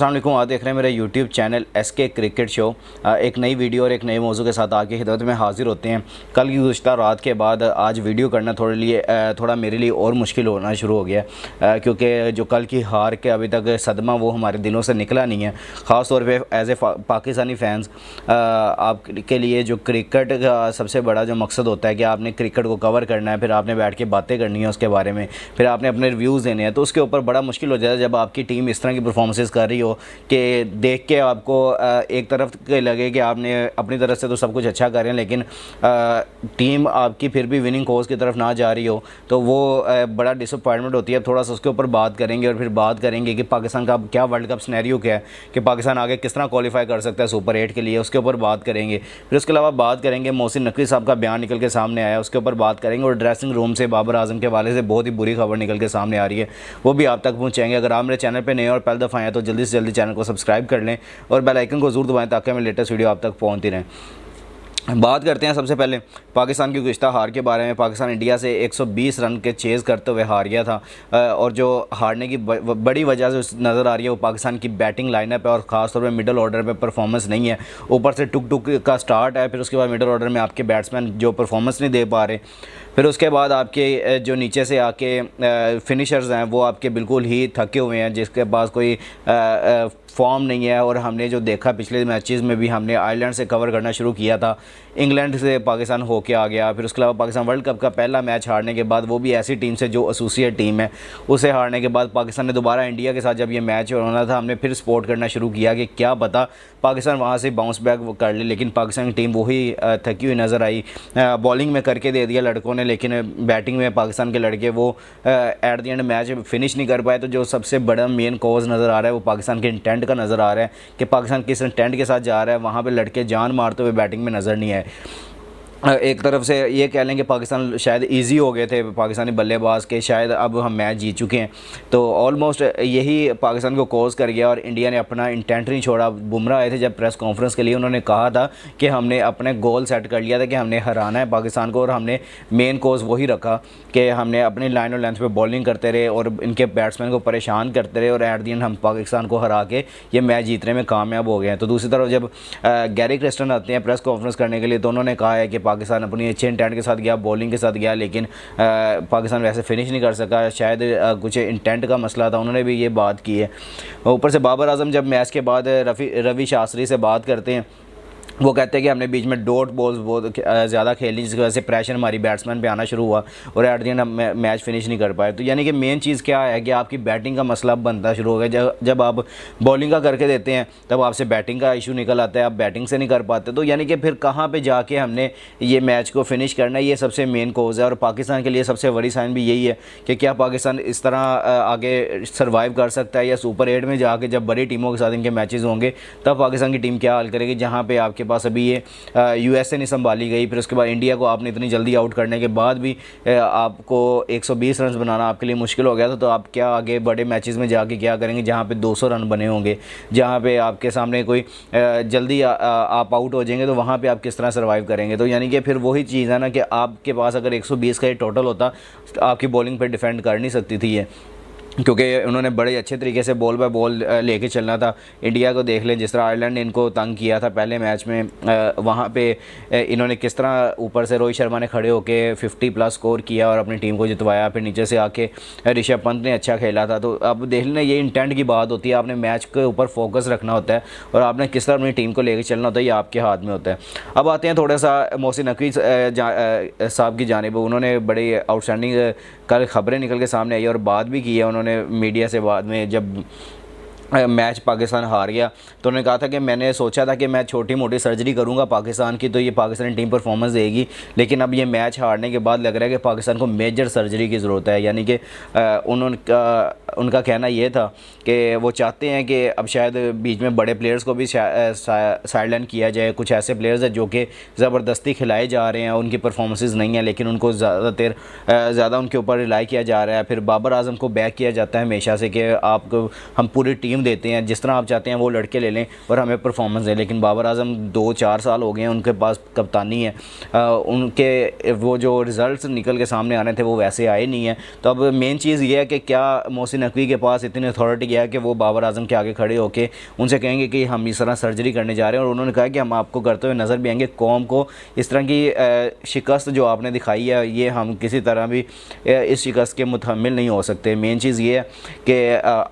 अस्सलाम वालेकुम। आप देख रहे हैं मेरा YouTube channel SK cricket show. एक नई वीडियो और एक नए मौजू के साथ आके खिदमत में हाजिर होते हैं। कल की गुज़श्ता रात के बाद आज वीडियो करना थोड़ा मेरे लिए और मुश्किल होना शुरू हो गया, क्योंकि जो कल की हार के अभी तक सदमा वो हमारे दिलों से निकला नहीं है। ख़ास तौर पे एज ए पाकिस्तानी फ़ैन्स आपके लिए जो क्रिकेट का सबसे बड़ा जो मकसद होता है कि आपने क्रिकेट को कवर करना है, फिर आपने बैठ के बातें करनी है उसके बारे में, फिर आपने अपने रिव्यूज़ देने हैं, तो उसके ऊपर बड़ा मुश्किल हो जाता है जब आपकी टीम इस तरह की परफॉर्मेंसेस कर रही हो कि देख के आपको एक तरफ के लगे कि आपने अपनी तरफ से तो सब कुछ अच्छा कर रहे हैं, लेकिन टीम आपकी फिर भी विनिंग कोर्स की तरफ ना जा रही हो, तो वो बड़ा डिसअपॉइंटमेंट होती है। थोड़ा सा उसके ऊपर बात करेंगे और फिर बात करेंगे कि पाकिस्तान का क्या वर्ल्ड कप सिनेरियो क्या है, कि पाकिस्तान आगे किस तरह क्वालिफाई कर सकता है सुपर 8 के लिए, उसके ऊपर बात करेंगे। फिर उसके अलावा बात करेंगे मोहसिन नकवी साहब का बयान निकल के सामने आया, उसके ऊपर बात करेंगे। और ड्रेसिंग रूम से बाबर आजम के हवाले से बहुत ही बुरी खबर निकल के सामने आ रही है, वो भी आप तक पहुँचाएंगे। अगर आप मेरे चैनल पर नए और पहली दफ़ा आए तो जल्दी से जल्दी चैनल को सब्सक्राइब कर लें और बेल आइकन को ज़रूर दबाएं ताकि हमें लेटेस्ट वीडियो आप तक पहुंचती रहें। बात करते हैं सबसे पहले पाकिस्तान की गुज़श्ता हार के बारे में। पाकिस्तान इंडिया से 120 रन के चेज़ करते हुए हार गया था, और जो हारने की बड़ी वजह से नज़र आ रही है वो पाकिस्तान की बैटिंग लाइनअप है और ख़ास तौर पे मिडल ऑर्डर में परफॉर्मेंस नहीं है। ऊपर से टुक टुक का स्टार्ट है, फिर उसके बाद मिडल ऑर्डर में आपके बैट्समैन जो परफॉर्मेंस नहीं दे पा रहे, फिर उसके बाद आपके जो नीचे से आके फिनिशर्स हैं वो आपके बिल्कुल ही थके हुए हैं, जिसके पास कोई फॉर्म नहीं है। और हमने जो देखा पिछले मैचेस में भी, हमने आयरलैंड से कवर करना शुरू किया था, इंग्लैंड से पाकिस्तान होके आ गया। फिर उसके अलावा पाकिस्तान वर्ल्ड कप का पहला मैच हारने के बाद, वो भी ऐसी टीम से जो एसोसिएट टीम है, उसे हारने के बाद पाकिस्तान ने दोबारा इंडिया के साथ जब ये मैच होना था, हमने फिर सपोर्ट करना शुरू किया कि क्या पता पाकिस्तान वहाँ से बाउंस बैक कर ले, लेकिन पाकिस्तान की टीम वही थकी हुई नज़र आई। बॉलिंग में करके दे दिया लड़कों ने, लेकिन बैटिंग में पाकिस्तान के लड़के वो at the end match finish नहीं कर पाए। तो जो सबसे बड़ा मेन कॉज नज़र आ रहा है वो पाकिस्तान के इंटेंट का नज़र आ रहा है कि पाकिस्तान किस इंटेंट के साथ जा रहा है, वहाँ पे लड़के जान मारते हुए बैटिंग में नज़र नहीं आए। एक तरफ से ये कह लें कि पाकिस्तान शायद इजी हो गए थे पाकिस्तानी बल्लेबाज के, शायद अब हम मैच जीत चुके हैं, तो ऑलमोस्ट यही पाकिस्तान को कॉज कर गया और इंडिया ने अपना इंटेंट नहीं छोड़ा। बुमराह आए थे जब प्रेस कॉन्फ्रेंस के लिए, उन्होंने कहा था कि हमने अपने गोल सेट कर लिया था कि हमने हराना है पाकिस्तान को, और हमने मेन कॉज वही रखा कि हमने अपनी लाइन और लेंथ पर बॉलिंग करते रहे और इनके बैट्समैन को परेशान करते रहे, और एट द एंड हम पाकिस्तान को हरा के ये मैच जीतने में कामयाब हो गए हैं। तो दूसरी तरफ जब गैरी क्रिस्टन आते हैं प्रेस कॉन्फ्रेंस करने के लिए, तो उन्होंने कहा है कि पाकिस्तान अपनी अच्छे इंटेंट के साथ गया, बॉलिंग के साथ गया, लेकिन पाकिस्तान वैसे फिनिश नहीं कर सका, शायद कुछ इंटेंट का मसला था, उन्होंने भी ये बात की है। ऊपर से बाबर आजम जब मैच के बाद रवि शास्त्री से बात करते हैं, वो कहते हैं कि हमने बीच में डॉट बॉल्स बहुत ज़्यादा खेली, जिसकी वजह से प्रेशर हमारी बैट्समैन पे आना शुरू हुआ और एट द एंड हम मैच फिनिश नहीं कर पाए। तो यानी कि मेन चीज़ क्या है कि आपकी बैटिंग का मसला बनता शुरू हो गया। जब आप बॉलिंग का करके देते हैं तब आपसे बैटिंग का इशू निकल आता है, आप बैटिंग से नहीं कर पाते। तो यानी कि फिर कहाँ पर जाके हमने ये मैच को फिनिश करना है, ये सबसे मेन कोज़ है। और पाकिस्तान के लिए सबसे बड़ी साइन भी यही है कि क्या पाकिस्तान इस तरह आगे सर्वाइव कर सकता है, या सुपर 8 में जाके जब बड़ी टीमों के साथ इनके मैचेज़ होंगे तब पाकिस्तान की टीम क्या हाल करेगी, जहाँ पर आपके पास अभी ये USA नहीं संभाली गई, फिर उसके बाद इंडिया को आपने इतनी जल्दी आउट करने के बाद भी आपको 120 रन बनाना आपके लिए मुश्किल हो गया था। तो आप क्या आगे बड़े मैचेस में जाके क्या करेंगे जहां पे 200 रन बने होंगे, जहां पे आपके सामने कोई जल्दी आप आउट हो जाएंगे, तो वहां पे आप किस तरह सर्वाइव करेंगे। तो यानी कि फिर वही चीज़ है ना कि आपके पास अगर 120 का ये टोटल होता, आपकी बॉलिंग पर डिफेंड कर नहीं सकती थी ये, क्योंकि उन्होंने बड़े अच्छे तरीके से बॉल बाय बॉल लेके चलना था। इंडिया को देख लें, जिस तरह आयरलैंड ने इनको तंग किया था पहले मैच में, वहाँ पे इन्होंने किस तरह ऊपर से रोहित शर्मा ने खड़े होकर 50+ स्कोर किया और अपनी टीम को जितवाया। फिर नीचे से आके ऋषभ पंत ने अच्छा खेला था। तो अब देख लें, ये इंटेंट की बात होती है, आपने मैच के ऊपर फोकस रखना होता है और आपने किस तरह अपनी टीम को लेकर चलना होता है, ये आपके हाथ में होता है। अब आते हैं थोड़ा सा मोहसिन नकवी साहब की जानिब। उन्होंने बड़ी आउटस्टैंडिंग कल खबरें निकल के सामने आई और बात भी की है उन्होंने मीडिया से बाद में, जब मैच पाकिस्तान हार गया तो उन्होंने कहा था कि मैंने सोचा था कि मैं छोटी मोटी सर्जरी करूंगा पाकिस्तान की, तो ये पाकिस्तानी टीम परफॉर्मेंस देगी, लेकिन अब ये मैच हारने के बाद लग रहा है कि पाकिस्तान को मेजर सर्जरी की ज़रूरत है। यानी कि उनका कहना ये था कि वो चाहते हैं कि अब शायद बीच में बड़े प्लेयर्स को भी साइडलाइन किया जाए। कुछ ऐसे प्लेयर्स हैं जो कि ज़बरदस्ती खिलाए जा रहे हैं, उनकी परफॉर्मेंसेस नहीं है, लेकिन उनको ज़्यादा उनके ऊपर रिलाई किया जा रहा है। फिर बाबर आजम को बैक किया जाता है हमेशा से कि आपको हम पूरी टीम टीम देते हैं, जिस तरह आप चाहते हैं वो लड़के ले लें और हमें परफॉर्मेंस दें। लेकिन बाबर आजम 2-4 साल हो गए हैं उनके पास कप्तानी है, उनके वो जो रिज़ल्ट निकल के सामने आने थे वो वैसे आए नहीं हैं। तो अब मेन चीज़ ये है कि क्या मोहसिन नकवी के पास इतनी अथॉरिटी है कि वो बाबर आजम के आगे खड़े होकर उनसे कहेंगे कि हम इस तरह सर्जरी करने जा रहे हैं, और उन्होंने कहा कि हम आपको करते हुए नज़र भी आएंगे। कौम को इस तरह की शिकस्त जो आपने दिखाई है ये हम किसी तरह भी इस शिकस्त के मुतहम्मिल नहीं हो सकते। मेन चीज़ ये है कि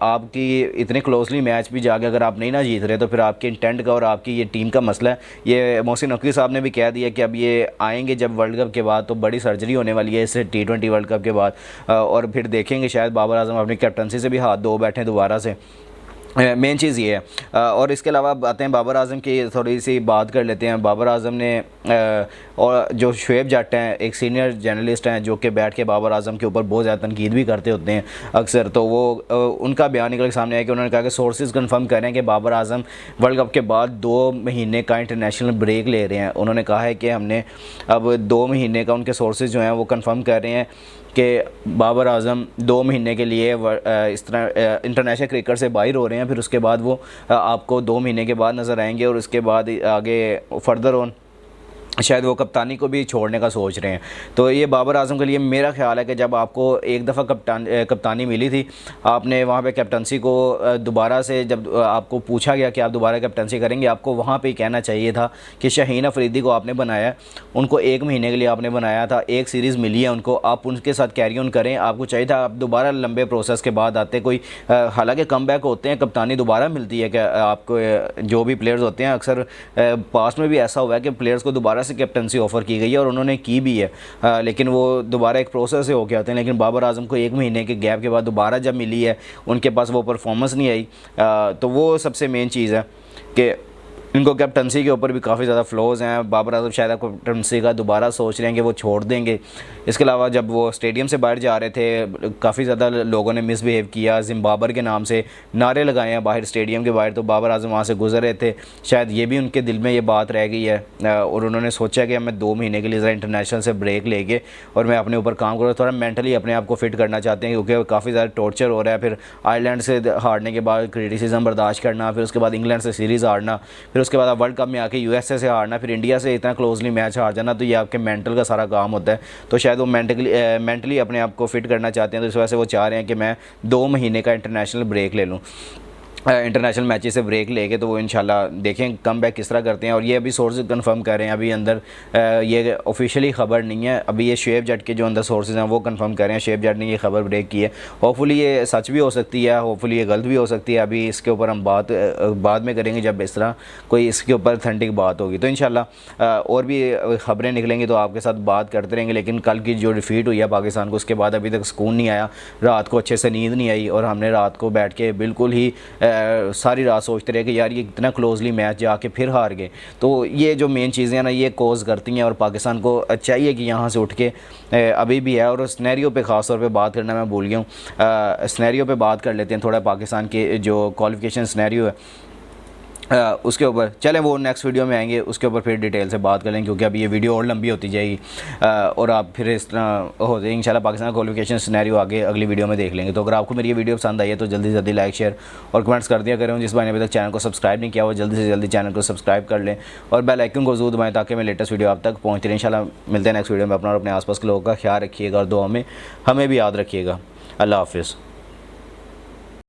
आपकी इतने क्लोजली मैच भी जाके अगर आप नहीं ना जीत रहे तो फिर आपके इंटेंट का और आपकी ये टीम का मसला है। ये मोहसिन नकवी साहब ने भी कह दिया कि अब ये आएंगे जब वर्ल्ड कप के बाद तो बड़ी सर्जरी होने वाली है इससे T20 वर्ल्ड कप के बाद, और फिर देखेंगे शायद बाबर आजम अपनी कैप्टनसी से भी हाथ धो बैठें दोबारा से। मेन चीज़ ये है। और इसके अलावा आते हैं बाबर आजम की थोड़ी सी बात कर लेते हैं। बाबर आजम ने और जो शुएब जट हैं एक सीनियर जर्नलिस्ट हैं जो कि बैठ के बाबर आजम के ऊपर बहुत ज़्यादा तनकीद भी करते होते हैं अक्सर, तो वो उनका बयान निकल के सामने आया कि उन्होंने कहा कि सोर्सेज कंफर्म कर रहे हैं कि बाबर आजम वर्ल्ड कप के बाद 2 महीने का इंटरनेशनल ब्रेक ले रहे हैं। उन्होंने कहा है कि हमने अब 2 महीने का, उनके सोर्सेज जो हैं वो कंफर्म कर रहे हैं कि बाबर आजम 2 महीने के लिए इस तरह इंटरनेशनल क्रिकेट से बाहर हो रहे हैं। फिर उसके बाद वो आपको 2 महीने के बाद नज़र आएंगे और उसके बाद आगे फर्दर ऑन शायद वो कप्तानी को भी छोड़ने का सोच रहे हैं। तो ये बाबर आजम के लिए मेरा ख्याल है कि जब आपको एक दफ़ा कप्तानी मिली थी, आपने वहाँ पे कैप्टनसी को दोबारा से जब आपको पूछा गया कि आप दोबारा कैप्टनसी करेंगे, आपको वहाँ पे ही कहना चाहिए था कि शाहीन अफरीदी को आपने बनाया, उनको 1 महीने के लिए आपने बनाया था, एक सीरीज़ मिली है उनको, आप उनके साथ कैरी ऑन करें। आपको चाहिए था आप दोबारा लंबे प्रोसेस के बाद आते कोई, हालांकि कम बैक होते हैं, कप्तानी दोबारा मिलती है कि आपको जो भी प्लेयर्स होते हैं, अक्सर पास्ट में भी ऐसा हुआ है कि प्लेयर्स को दोबारा से कैप्टनसी ऑफ़र की गई है और उन्होंने की भी है, लेकिन वो दोबारा एक प्रोसेस से होके आते हैं। लेकिन बाबर आजम को 1 महीने के गैप के बाद दोबारा जब मिली है, उनके पास वो परफॉर्मेंस नहीं आई, तो वो सबसे मेन चीज़ है कि इनको कैप्टनसी के ऊपर भी काफ़ी ज़्यादा फ्लॉज हैं। बाबर आजम शायद कैप्टनसी का दोबारा सोच रहे हैं कि वो छोड़ देंगे। इसके अलावा जब वो स्टेडियम से बाहर जा रहे थे काफ़ी ज़्यादा लोगों ने मिसबिहेव किया, जिम्बाबर के नाम से नारे लगाए हैं बाहर स्टेडियम के बाहर, तो बाबर आजम वहाँ से गुजर रहे थे, शायद ये भी उनके दिल में ये बात रह गई है और उन्होंने सोचा कि मैं 2 महीने के लिए ज़रा इंटरनेशनल से ब्रेक लेके और मैं अपने ऊपर काम करूँ, थोड़ा मेंटली अपने आप को फिट करना चाहते हैं क्योंकि काफ़ी ज़्यादा टॉर्चर हो रहा है। फिर आयरलैंड से हारने के बाद क्रिटिसिज्म बर्दाश्त करना, फिर उसके बाद इंग्लैंड से सीरीज़ हारना, फिर उसके बाद वर्ल्ड कप में आके USA से हारना, फिर इंडिया से इतना क्लोजली मैच हार जाना, तो ये आपके मेंटल का सारा काम होता है। तो शायद वो मेंटली अपने आप को फिट करना चाहते हैं, तो इस वजह से वो चाह रहे हैं कि मैं 2 महीने का इंटरनेशनल ब्रेक ले लूँ, इंटरनेशनल मैचेस से ब्रेक लेके। तो वो इंशाल्लाह देखें कम बैक किस तरह करते हैं। और ये अभी सोर्सेज कंफर्म कर रहे हैं, अभी अंदर ये ऑफिशियली ख़बर नहीं है, अभी ये शुएब जट के जो अंदर सोर्सेज हैं वो कंफर्म कर रहे हैं, शुएब जट ने ये खबर ब्रेक की है। होपफुली ये सच भी हो सकती है, होपफुली ये गलत भी हो सकती है। अभी इसके ऊपर हम बात बाद में करेंगे जब इस तरह कोई इसके ऊपर ऑथेंटिक बात होगी, तो इंशाल्लाह और भी ख़बरें निकलेंगी तो आपके साथ बात करते रहेंगे। लेकिन कल की जो डिफीट हुई है पाकिस्तान को, उसके बाद अभी तक सुकून नहीं आया, रात को अच्छे से नींद नहीं आई और हमने रात को बैठ के बिल्कुल ही सारी रात सोचते रहे कि यार ये इतना क्लोजली मैच जाके फिर हार गए। तो ये जो मेन चीज़ें हैं ना ये कोज़ करती हैं और पाकिस्तान को चाहिए कि यहाँ से उठ के अभी भी है। और स्नैरियो पे ख़ास तौर पे बात करना मैं भूल गया हूँ, स्नैरियो पे बात कर लेते हैं थोड़ा, पाकिस्तान के जो क्वालिफिकेशन स्नैरियो है उसके ऊपर। चलें वो नेक्स्ट वीडियो में आएंगे, उसके ऊपर फिर डिटेल से बात करेंगे क्योंकि अभी ये वीडियो और लंबी होती जाएगी और आप फिर इस तरह हो जाए इंशाल्लाह पाकिस्तान क्वालिफिकेशन सिनेरियो आगे अगली वीडियो में देख लेंगे। तो अगर आपको मेरी ये वीडियो पसंद आई है तो जल्दी से जल्दी लाइक शेयर और कमेंट्स कर दिया करें। जिस भाई ने अभी तक चैनल को सब्सक्राइब नहीं किया वो जल्दी से जल्दी चैनल को सब्सक्राइब कर लें और बेल आइकन को ज़रूर दबाएं ताकि मैं लेटेस्ट वीडियो आप तक पहुँचती रहे। इंशाल्लाह मिलते हैं नेक्स्ट वीडियो में। अपना और अपने आसपास के लोगों का ख्याल रखिएगा और दुआ में हमें भी याद रखिएगा। अल्लाह हाफिज़।